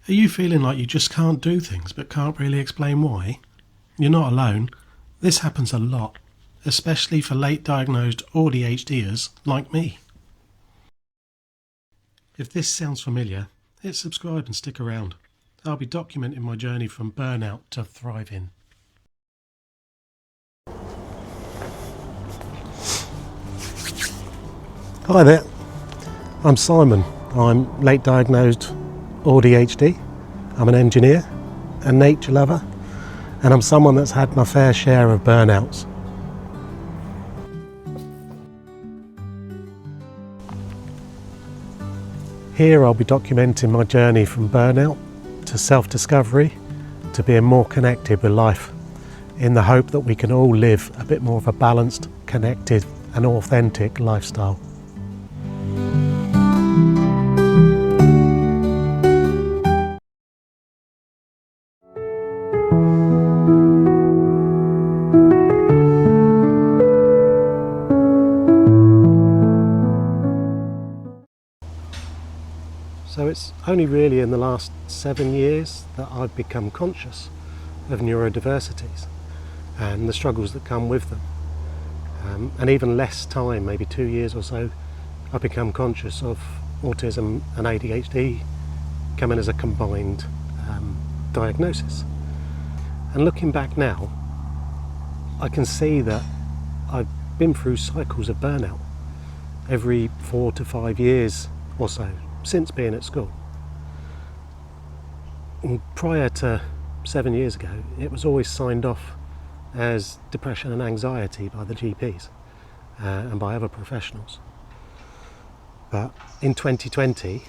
Are you feeling like you just can't do things but can't really explain why? You're not alone. This happens a lot, especially for late diagnosed AuDHDers like me. If this sounds familiar, hit subscribe and stick around. I'll be documenting my journey from burnout to thriving. Hi there, I'm Simon. I'm late diagnosed AuDHD. I'm an engineer, a nature lover, and I'm someone that's had my fair share of burnouts. Here I'll be documenting my journey from burnout to self-discovery to being more connected with life, in the hope that we can all live a bit more of a balanced, connected and authentic lifestyle. So it's only really in the last 7 years that I've become conscious of neurodiversities and the struggles that come with them. And even less time, maybe 2 years or so, I've become conscious of autism and ADHD coming as a combined diagnosis. And looking back now, I can see that I've been through cycles of burnout every 4 to 5 years or so since being at school. And prior to 7 years ago, it was always signed off as depression and anxiety by the GPs and by other professionals. But in 2020,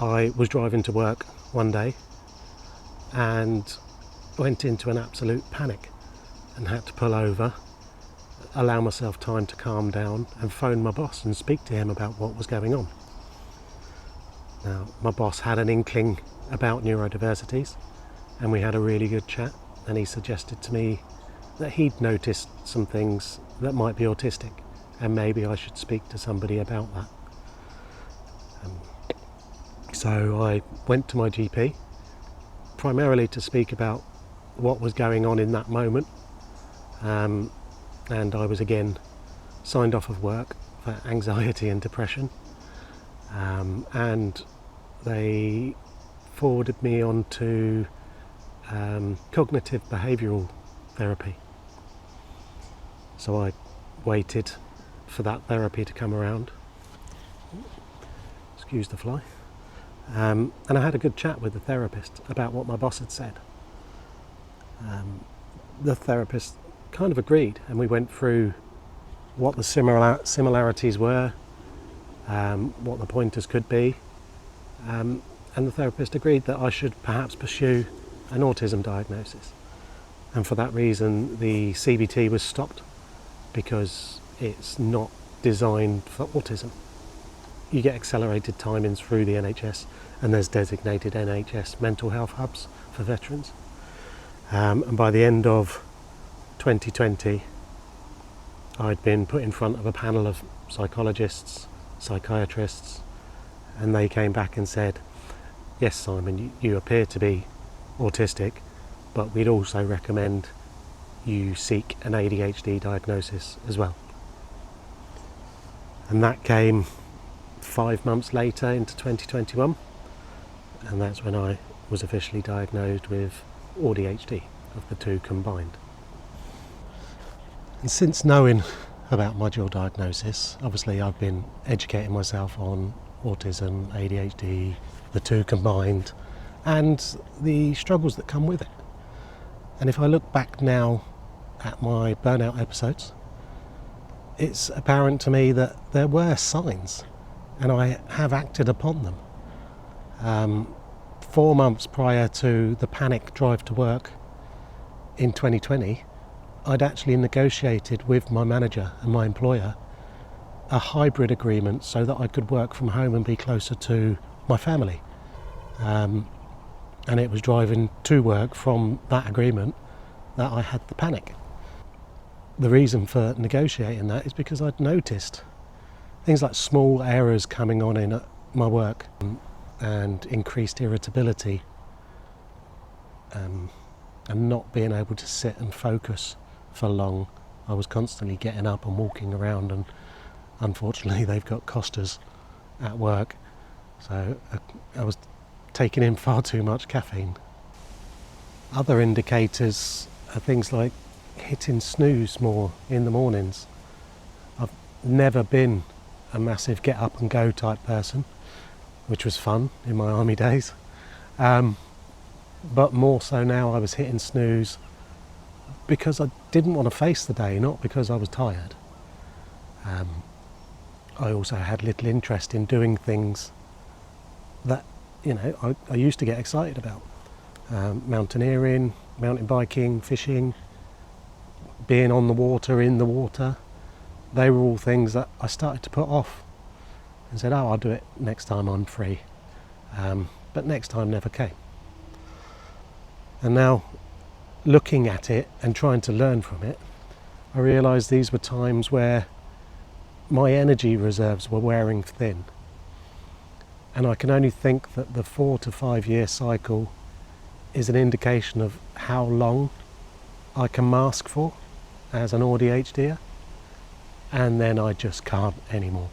I was driving to work one day and went into an absolute panic and had to pull over, allow myself time to calm down and phone my boss and speak to him about what was going on. Now, my boss had an inkling about neurodiversities and we had a really good chat, and he suggested to me that he'd noticed some things that might be autistic and maybe I should speak to somebody about that. So I went to my GP primarily to speak about what was going on in that moment, and I was again signed off of work for anxiety and depression, and they forwarded me on to cognitive behavioural therapy. So I waited for that therapy to come around. Excuse the fly. And I had a good chat with the therapist about what my boss had said. The therapist kind of agreed, and we went through what the similarities were, what the pointers could be, and the therapist agreed that I should perhaps pursue an autism diagnosis. And for that reason, the CBT was stopped because it's not designed for autism. You get accelerated timings through the NHS, and there's designated NHS mental health hubs for veterans. And by the end of 2020, I'd been put in front of a panel of psychologists, psychiatrists, and they came back and said, yes, Simon, you appear to be autistic, but we'd also recommend you seek an ADHD diagnosis as well. And that came 5 months later into 2021, and that's when I was officially diagnosed with AuDHD, of the two combined. And since knowing about my dual diagnosis, obviously I've been educating myself on autism, ADHD, the two combined, and the struggles that come with it. And if I look back now at my burnout episodes, it's apparent to me that there were signs, and I have acted upon them. 4 months prior to the panic drive to work in 2020, I'd actually negotiated with my manager and my employer a hybrid agreement so that I could work from home and be closer to my family. And it was driving to work from that agreement that I had the panic. The reason for negotiating that is because I'd noticed things like small errors coming on in my work. and increased irritability, and not being able to sit and focus for long. I was constantly getting up and walking around, and unfortunately they've got costas at work, so I was taking in far too much caffeine. Other indicators are things like hitting snooze more in the mornings. I've never been a massive get up and go type person, which was fun in my army days, but more so now I was hitting snooze because I didn't want to face the day, not because I was tired. I also had little interest in doing things that, I used to get excited about. Mountaineering, mountain biking, fishing, being on the water, in the water. They were all things that I started to put off and said, I'll do it next time I'm free. But next time never came. And now, looking at it and trying to learn from it, I realised these were times where my energy reserves were wearing thin. And I can only think that the 4 to 5 year cycle is an indication of how long I can mask for as an AuDHDer, and then I just can't anymore.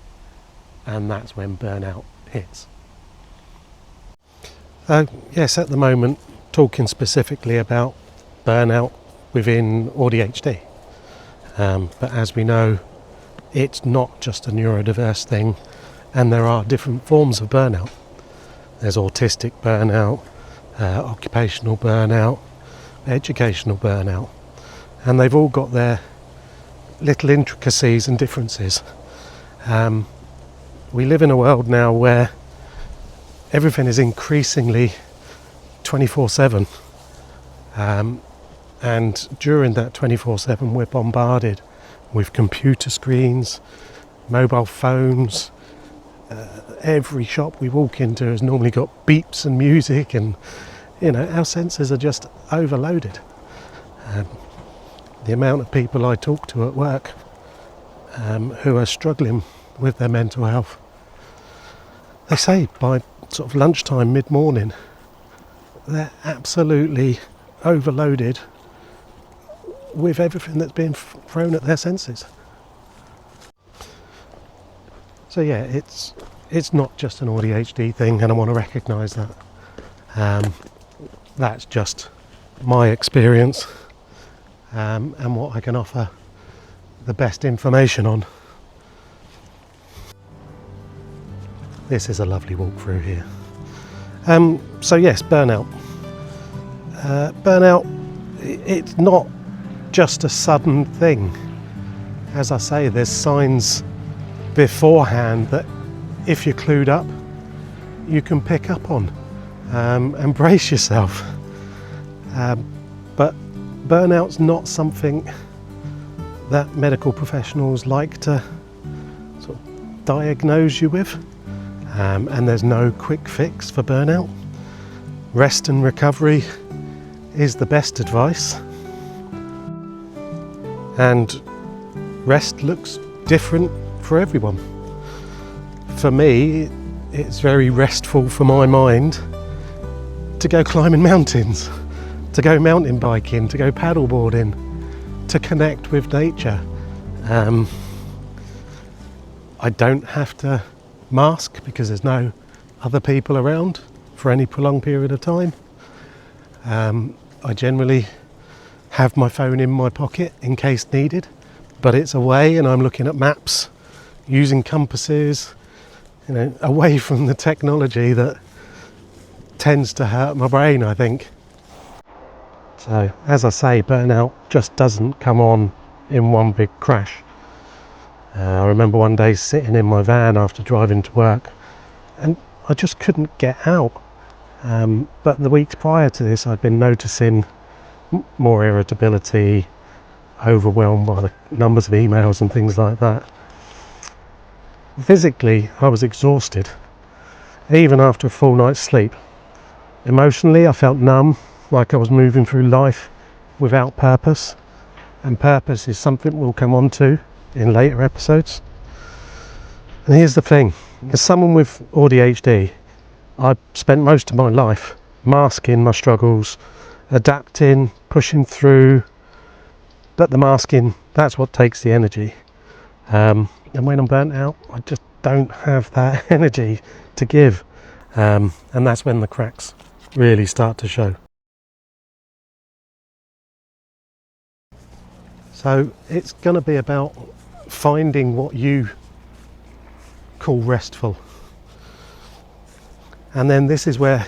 And that's when burnout hits. Yes, at the moment, talking specifically about burnout within AuDHD. But as we know, it's not just a neurodiverse thing, and there are different forms of burnout. There's autistic burnout, occupational burnout, educational burnout, and they've all got their little intricacies and differences. We live in a world now where everything is increasingly 24/7, and during that 24/7 we're bombarded with computer screens, mobile phones. Every shop we walk into has normally got beeps and music, and our senses are just overloaded. The amount of people I talk to at work who are struggling with their mental health, they say by sort of lunchtime, mid-morning, they're absolutely overloaded with everything that's being thrown at their senses. So yeah, it's not just an AuDHD thing, and I want to recognise that. That's just my experience, and what I can offer the best information on. This is a lovely walk through here. So yes, burnout. Burnout, it's not just a sudden thing. As I say, there's signs beforehand that if you're clued up, you can pick up on and brace yourself. But burnout's not something that medical professionals like to sort of diagnose you with, and there's no quick fix for burnout. Rest and recovery is the best advice, and rest looks different for everyone. For me, it's very restful for my mind to go climbing mountains, to go mountain biking, to go paddleboarding, to connect with nature. I don't have to mask because there's no other people around for any prolonged period of time. I generally have my phone in my pocket in case needed, but it's away and I'm looking at maps, using compasses, away from the technology that tends to hurt my brain, I think. So, as I say, burnout just doesn't come on in one big crash. I remember one day sitting in my van after driving to work, and I just couldn't get out. But the weeks prior to this, I'd been noticing more irritability, overwhelmed by the numbers of emails and things like that. Physically, I was exhausted, even after a full night's sleep. Emotionally, I felt numb, like I was moving through life without purpose, and purpose is something we'll come on to in later episodes. And here's the thing, as someone with AuDHD, I spent most of my life masking my struggles, adapting, pushing through, but the masking, that's what takes the energy. And when I'm burnt out, I just don't have that energy to give. And that's when the cracks really start to show. So it's going to be about finding what you call restful. And then this is where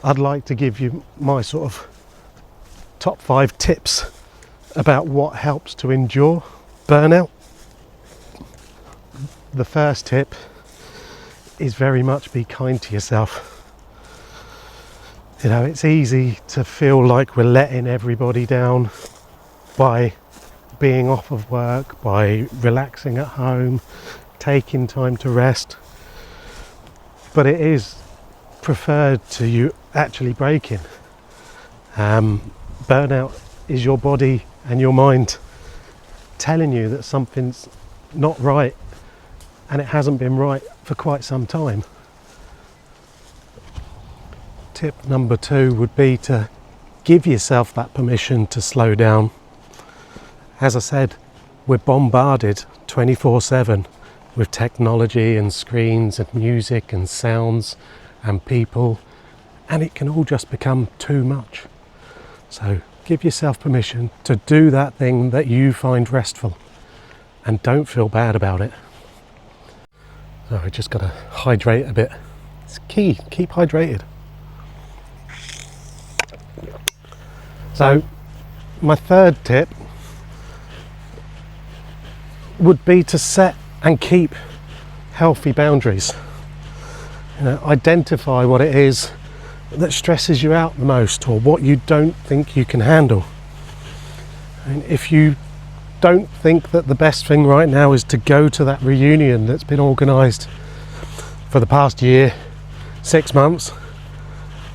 I'd like to give you my sort of top 5 tips about what helps to endure burnout. The first tip is very much be kind to yourself. You know, it's easy to feel like we're letting everybody down by being off of work, by relaxing at home, taking time to rest. But it is preferred to you actually breaking. Burnout is your body and your mind telling you that something's not right, and it hasn't been right for quite some time. Tip number 2 would be to give yourself that permission to slow down. As I said, we're bombarded 24/7 with technology and screens and music and sounds and people, and it can all just become too much. So give yourself permission to do that thing that you find restful, and don't feel bad about it. So I just got to hydrate a bit. It's key, keep hydrated. So my third tip would be to set and keep healthy boundaries. You know, identify what it is that stresses you out the most, or what you don't think you can handle. And if you don't think that the best thing right now is to go to that reunion that's been organised for the past year, 6 months,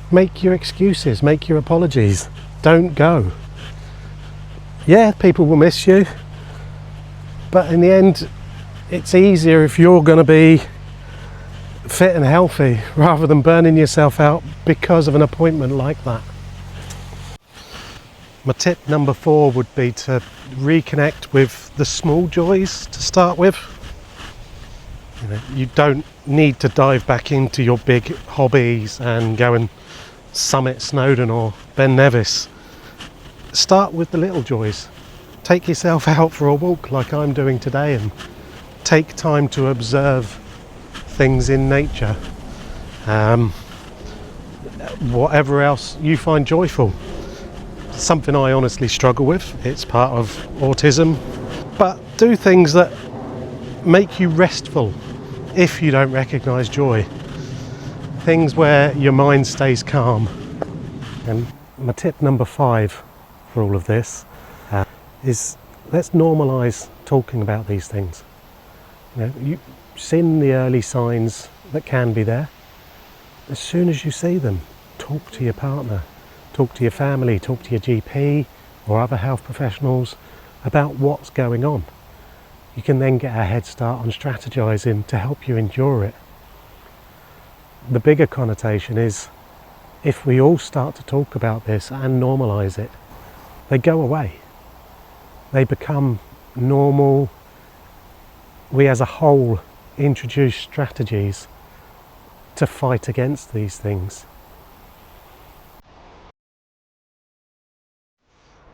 make your excuses, make your apologies. Don't go. Yeah, people will miss you, but in the end, it's easier if you're going to be fit and healthy rather than burning yourself out because of an appointment like that. My tip number 4 would be to reconnect with the small joys to start with. You know, you don't need to dive back into your big hobbies and go and summit Snowdon or Ben Nevis. Start with the little joys. Take yourself out for a walk like I'm doing today, and take time to observe things in nature. Whatever else you find joyful. Something I honestly struggle with. It's part of autism. But do things that make you restful if you don't recognise joy. Things where your mind stays calm. And my tip number 5 for all of this is let's normalise talking about these things. You know, you've seen the early signs that can be there. As soon as you see them, talk to your partner, talk to your family, talk to your GP or other health professionals about what's going on. You can then get a head start on strategising to help you endure it. The bigger connotation is if we all start to talk about this and normalise it, they go away. They become normal. We as a whole introduce strategies to fight against these things.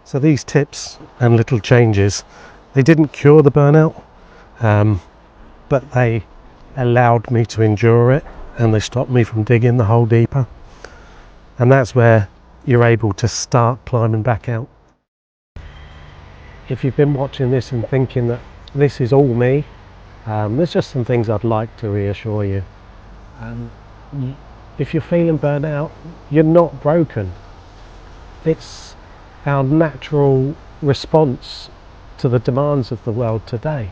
So these tips and little changes, they didn't cure the burnout, but they allowed me to endure it, and they stopped me from digging the hole deeper. And that's where you're able to start climbing back out. If you've been watching this and thinking that this is all me, there's just some things I'd like to reassure you. If you're feeling burnt out, you're not broken. It's our natural response to the demands of the world today.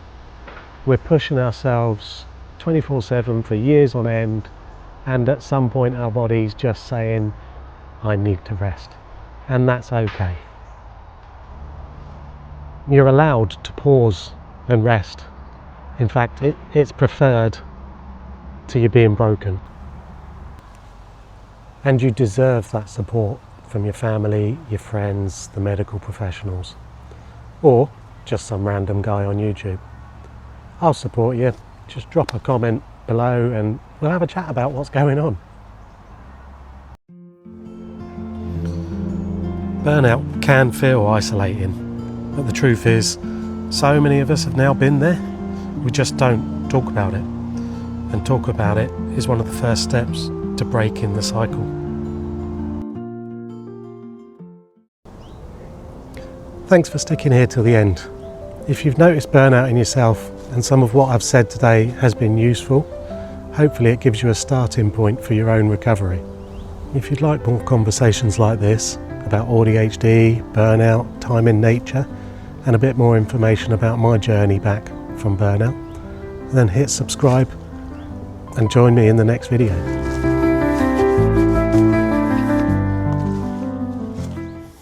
We're pushing ourselves 24/7 for years on end, and at some point our body's just saying, I need to rest, and that's okay. You're allowed to pause and rest. In fact, it's preferred to you being broken. And you deserve that support from your family, your friends, the medical professionals, or just some random guy on YouTube. I'll support you. Just drop a comment below and we'll have a chat about what's going on. Burnout can feel isolating, but the truth is, so many of us have now been there, we just don't talk about it. And talk about it is one of the first steps to breaking the cycle. Thanks for sticking here till the end. If you've noticed burnout in yourself and some of what I've said today has been useful, hopefully it gives you a starting point for your own recovery. If you'd like more conversations like this about AuDHD, burnout, time in nature, and a bit more information about my journey back from burnout, then hit subscribe and join me in the next video.